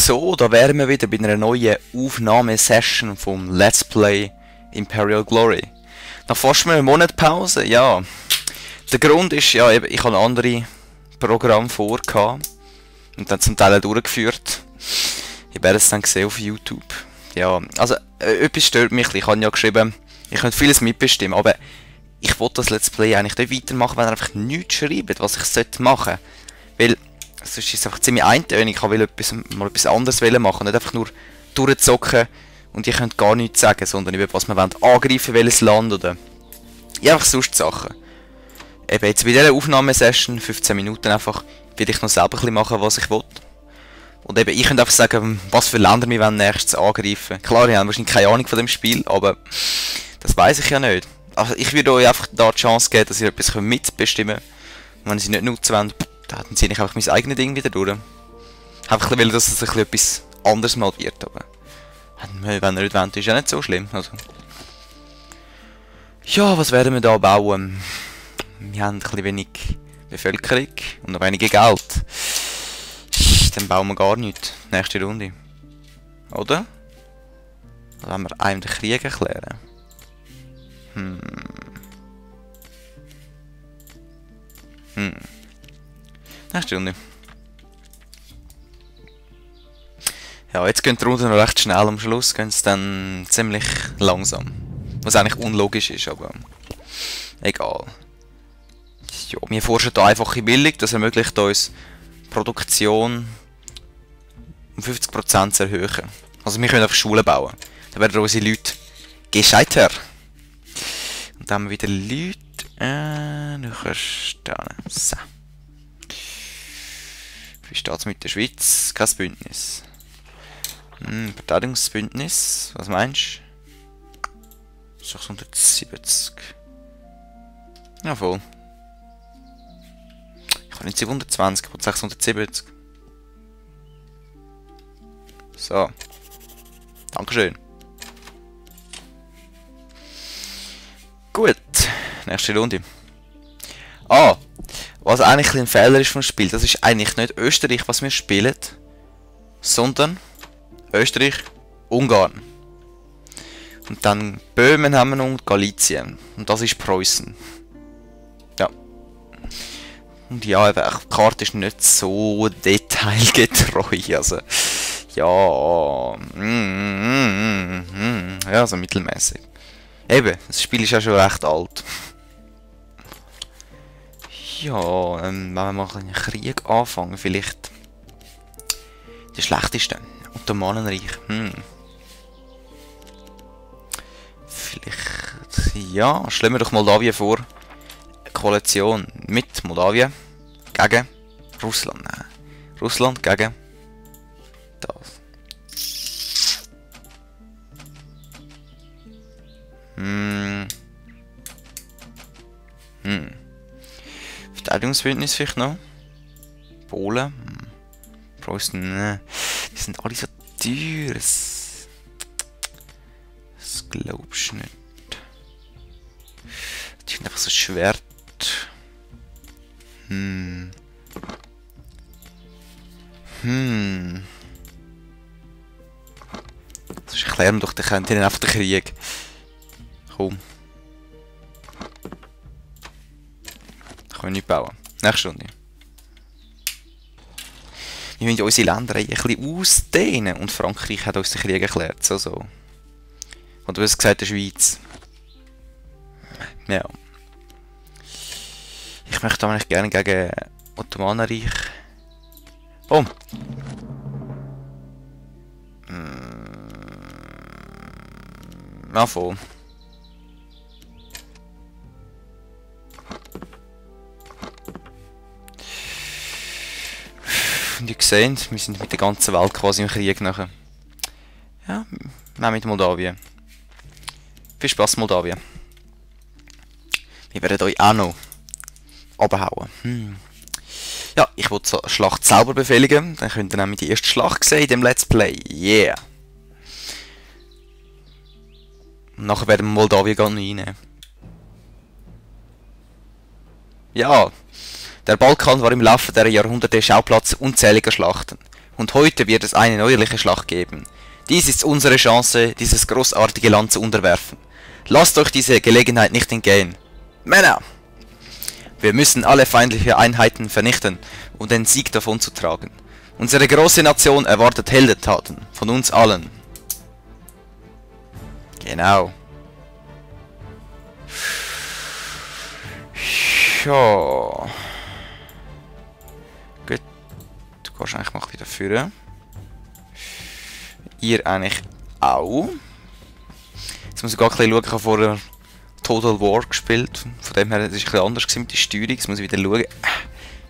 So, da wären wir wieder bei einer neuen Aufnahmesession vom Let's Play Imperial Glory. Nach fast einem Monat Pause, ja. Der Grund ist, ja, ich habe andere Programme vorgehabt und dann zum Teil durchgeführt. Ich werde es dann gesehen auf YouTube. Ja, also etwas stört mich. Ich habe ja geschrieben, ich könnte vieles mitbestimmen, aber ich wollte das Let's Play eigentlich nicht weitermachen, wenn ihr einfach nichts schreibt, was ich machen sollte. Weil sonst ist es einfach ziemlich eintönig. Ich will mal etwas anderes machen, nicht einfach nur durchzocken und ihr könnt gar nichts sagen, sondern über was wir wollen angreifen, welches Land oder ja, einfach sonst Sachen. Eben jetzt bei dieser Aufnahmesession, 15 Minuten einfach, will ich noch selber ein bisschen machen, was ich will. Und eben, ich könnte einfach sagen, was für Länder wir nächstes angreifen. Klar, ich habe wahrscheinlich keine Ahnung von dem Spiel, aber das weiß ich ja nicht. Also ich würde euch einfach da die Chance geben, dass ihr etwas mitbestimmen könnt. Und wenn sie nicht nutzen wollen, dann ziehe ich einfach mein eigenes Ding wieder durch. Einfach weil das ein bisschen etwas anderes mal wird, aber wenn ihr nicht wollt, ist ja nicht so schlimm. Also. Ja, was werden wir da bauen? Wir haben ein bisschen wenig Bevölkerung und noch weniger Geld. Dann bauen wir gar nichts. Nächste Runde. Oder? Oder wenn wir einem den Krieg erklären? Nächste Runde. Ja, jetzt gehen die Runden noch recht schnell, am Schluss gehen sie dann ziemlich langsam. Was eigentlich unlogisch ist, aber egal. Ja, wir forschen hier einfache Bildung, das ermöglicht uns Produktion um 50% zu erhöhen. Also wir können einfach Schulen bauen. Dann werden unsere Leute gescheiter. Und dann haben wir wieder Leute. Du kannst da. So. Wie steht es mit der Schweiz? Kein Bündnis. Verteidigungsbündnis. Was meinst du? 670. Ja, voll. Ich habe nicht 720, aber 670. So. Dankeschön. Gut. Nächste Runde. Ah, was eigentlich ein Fehler ist vom Spiel, das ist eigentlich nicht Österreich, was wir spielen, sondern Österreich, Ungarn. Und dann Böhmen haben wir noch und Galizien. Und das ist Preußen. Ja. Und ja, eben, die Karte ist nicht so detailgetreu. Also, ja. Ja, so mittelmäßig. Eben, das Spiel ist ja schon recht alt. Ja, wenn wir mal einen Krieg anfangen, vielleicht der schlechteste. Ottomanenreich. Vielleicht. Ja, stellen wir doch Moldawien vor. Eine Koalition mit Moldawien gegen Russland. Nein. Russland gegen das. Verteidigungsbündnis vielleicht noch. Polen. Preußen. Die sind alle so teuer. Das glaubst du nicht. Die sind einfach so Schwert. Das erklären wir doch, dann könnt ihr einfach den Krieg. Komm. Da können wir nicht bauen. Nächste Runde. Wir müssen unsere Länder ein bisschen ausdehnen und Frankreich hat uns den Krieg erklärt. So. Und du hast gesagt, der Schweiz. Ja. Ich möchte eigentlich gerne gegen Ottomanenreich. Oh! Ja, voll. Und ihr seht, wir sind mit der ganzen Welt quasi im Krieg nachher. Ja, auch mit Moldawien. Viel Spaß, Moldawien. Wir werden euch auch noch abhauen. Ja, ich will die Schlacht selber befehligen. Dann könnt ihr nämlich die erste Schlacht sehen in dem Let's Play. Yeah! Und nachher werden wir Moldawien gar nicht reinnehmen. Ja, der Balkan war im Laufe der Jahrhunderte Schauplatz unzähliger Schlachten. Und heute wird es eine neuerliche Schlacht geben. Dies ist unsere Chance, dieses großartige Land zu unterwerfen. Lasst euch diese Gelegenheit nicht entgehen. Männer! Wir müssen alle feindliche Einheiten vernichten, um den Sieg davon zu tragen. Unsere große Nation erwartet Heldentaten von uns allen. Genau. Ja. Gut. Du kannst eigentlich mal wieder führen. Ihr eigentlich auch. Jetzt muss ich gar ein bisschen schauen, ich habe vorher Total War gespielt. Von dem her, das ist ein bisschen anders mit der Steuerung. Jetzt muss ich wieder schauen.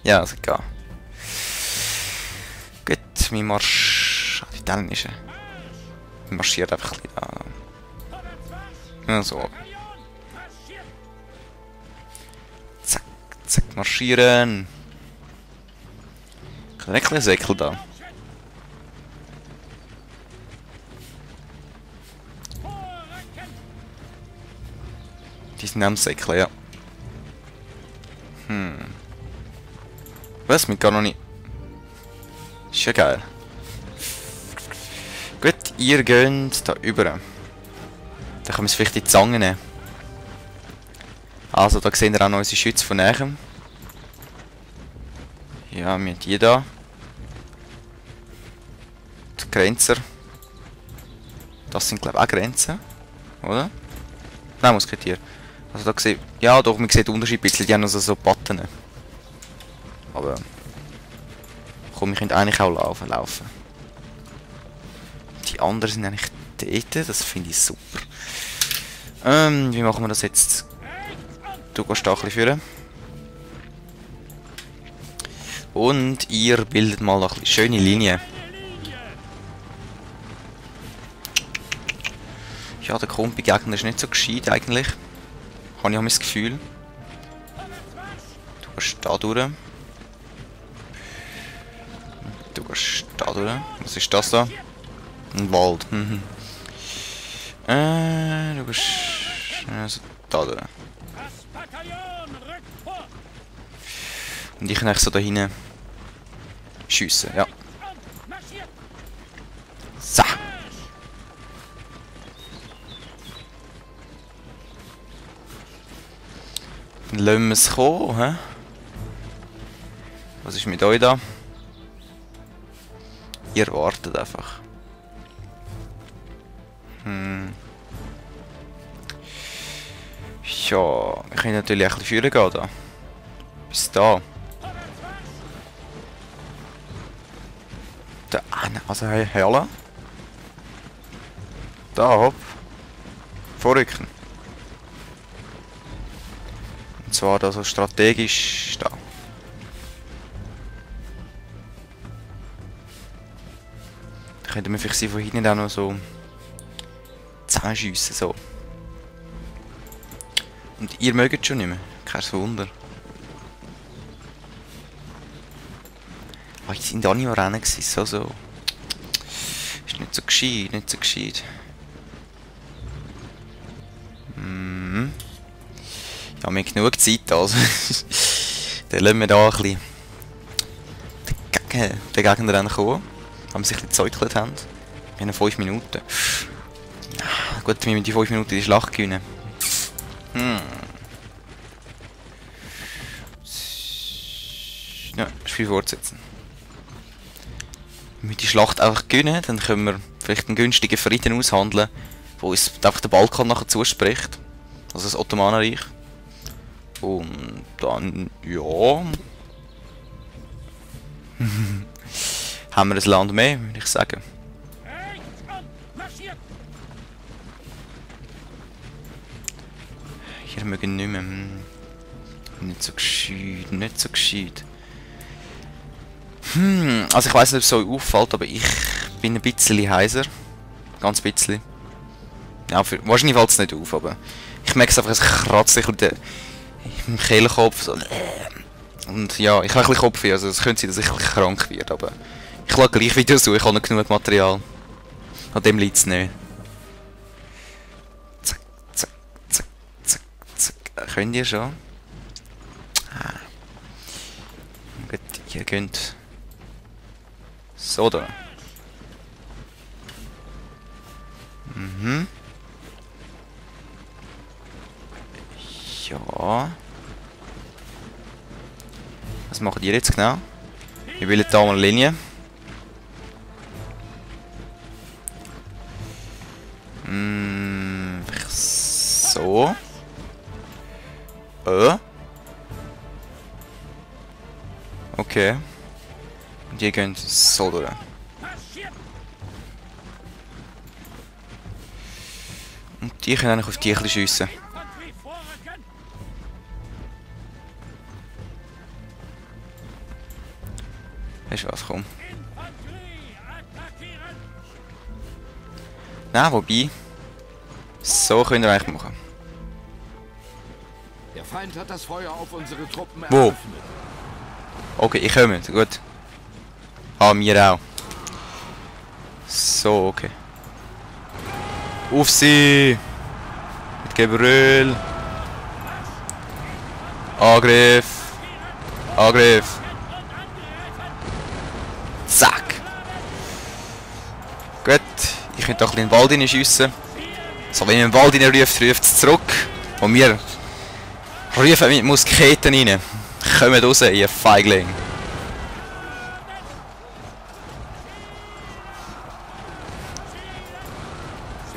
Ja, also geht. Gut, mein Marsch... Die italienische. Marschiert einfach ein bisschen da. Ja, so. Zack, zack, marschieren. Ich habe ein bisschen Säckel da. Die sind am Säckel, ja. Was? Mit gar noch nicht. Ist ja geil. Gut, ihr geht da über. Dann können wir es vielleicht in die Zange nehmen. Also, da sehen wir auch noch unsere Schütze von näher. Ja, wir haben die da. Die Grenzer. Das sind, glaube ich, auch Grenzen. Oder? Nein, Musketier. Also da sieht... Ja, doch, man sieht den Unterschied ein bisschen. Die haben also so Button. Aber... Komm, wir können eigentlich auch laufen. Die anderen sind eigentlich dort. Das finde ich super. Wie machen wir das jetzt? Du gehst da ein bisschen führen. Und ihr bildet mal noch ein bisschen schöne Linien. Ja, der Kompi-Gegner ist nicht so gescheit eigentlich. Habe ich auch das Gefühl. Du gehst da durch. Du gehst da durch. Was ist das da? Ein Wald. Du gehst also da durch. Und ich kann eigentlich so da hinten schiessen, ja. So. Dann lassen wir es kommen, hä? Was ist mit euch da? Ihr wartet einfach. Ja, wir können natürlich ein bisschen führen gehen da. Bis da. Da, also Herla. Da, hopp. Vorrücken. Und zwar da so strategisch da. Da könnte man vielleicht sie von hinten auch noch so zusammenschiessen, so. Und ihr mögt schon nicht mehr. Kein Wunder. Ah, ich sind da nicht mehr rennen gewesen, so. Ist nicht so gescheit, nicht so gescheit. Ja, wir haben genug Zeit, also. Dann lassen wir da ein bisschen den Gegner dann kommen. Wenn wir sich ein bisschen gezäukelt haben. Wir haben 5 Minuten. Gut, wir müssen die 5 Minuten die Schlacht gewinnen. Ja, Spiel fortsetzen. Wenn wir die Schlacht einfach gewinnen, dann können wir vielleicht einen günstigen Frieden aushandeln, wo uns einfach der Balkan nachher zuspricht. Also das Ottomanenreich. Und dann, ja... haben wir ein Land mehr, würde ich sagen. Hier mögen nicht mehr... Nicht so gescheit, nicht so gescheit. Also ich weiß nicht, ob es euch auffällt, aber ich bin ein bisschen heiser. Ganz bisschen. Ja, wahrscheinlich fällt es nicht auf, aber... Ich merke es einfach, es kratzt sich im Kehlkopf. So. Und ja, ich habe ein bisschen Kopfweh, also es könnte sein, dass ich ein bisschen krank werde, aber... Ich lade gleich wieder so, ich habe noch genug Material. An dem liegt es nicht. Zack, zack, zack, zack, zack. Könnt ihr schon? Gut, ihr könnt... So. So da. Mhm. Ja. Was machen die jetzt genau? Wir bilden da mal eine Linie. So. Okay. Und die gehen so durch. Und die können eigentlich auf die ein bisschen schiessen. Weißt du was, komm. Nein, wobei. So können wir eigentlich machen. Der Feind hat das Feuer auf unsere Truppen Wo? eröffnet. Okay, ich komme, gut. Ah, mir auch. So, okay. Auf sie! Mit Gebrüll! Angriff! Angriff! Zack! Gut, ich könnte auch ein bisschen in den Wald hineinschiessen. So, wenn man in den Wald hineinruft, ruft es zurück. Und wir rufen mit Musketen rein. Kommt raus, ihr Feigling!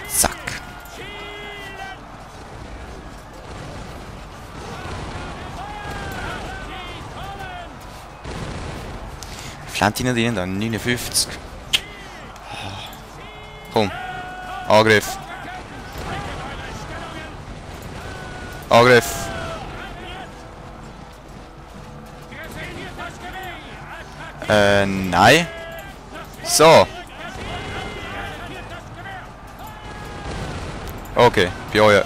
Zack! Flantine drin, dann 59. Komm. Angriff. Angriff. Nein. So. Okay, bei euch.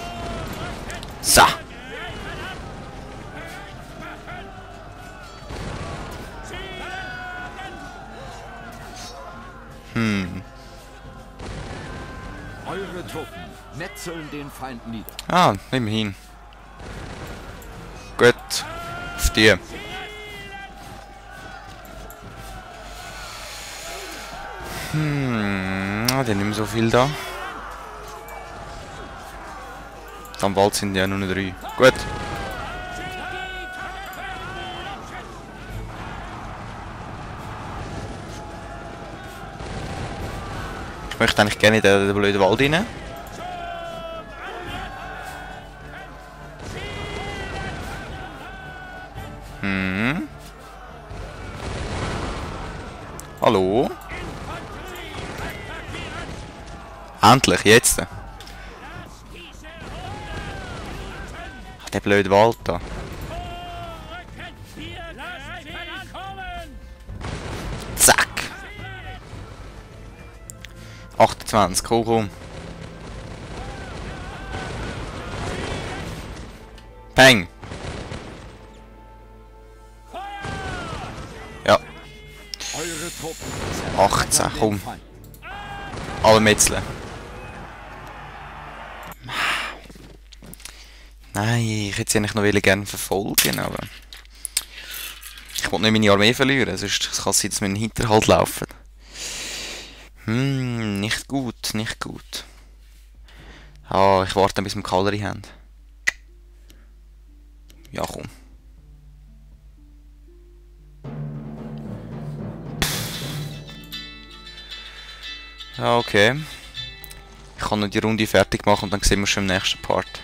So. Eure Truppen metzeln den Feind nieder. Ah, immerhin. Gut. Auf die. Ah, die haben nicht mehr so viel da. Am Wald sind ja nur noch 3. Gut. Ich möchte eigentlich gerne in den blöden Wald rein. Hallo? Endlich, jetzt. Ach, der blöde Wald da. Zack. 28, komm. Peng. Ja. Eure Truppen 18, komm. Alle metzeln. Nein, ich hätte sie eigentlich noch gerne verfolgen, aber ich wollte nicht meine Armee verlieren, sonst kann es sein, dass wir in den Hinterhalt laufen. Nicht gut, nicht gut. Ah, ich warte, bis wir Kavallerie haben. Ja, komm. Ja, okay. Ich kann noch die Runde fertig machen und dann sehen wir schon im nächsten Part.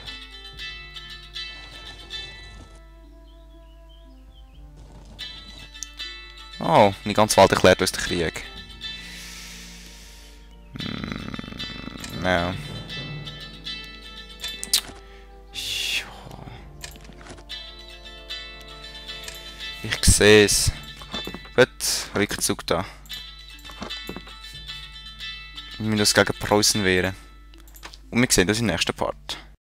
Oh, nicht ganz Wald erklärt uns der Krieg. Ja. Ich sehe es. Gut, Rückzug da. Wir müssen uns gegen Preußen wehren. Und wir sehen das im nächsten Part.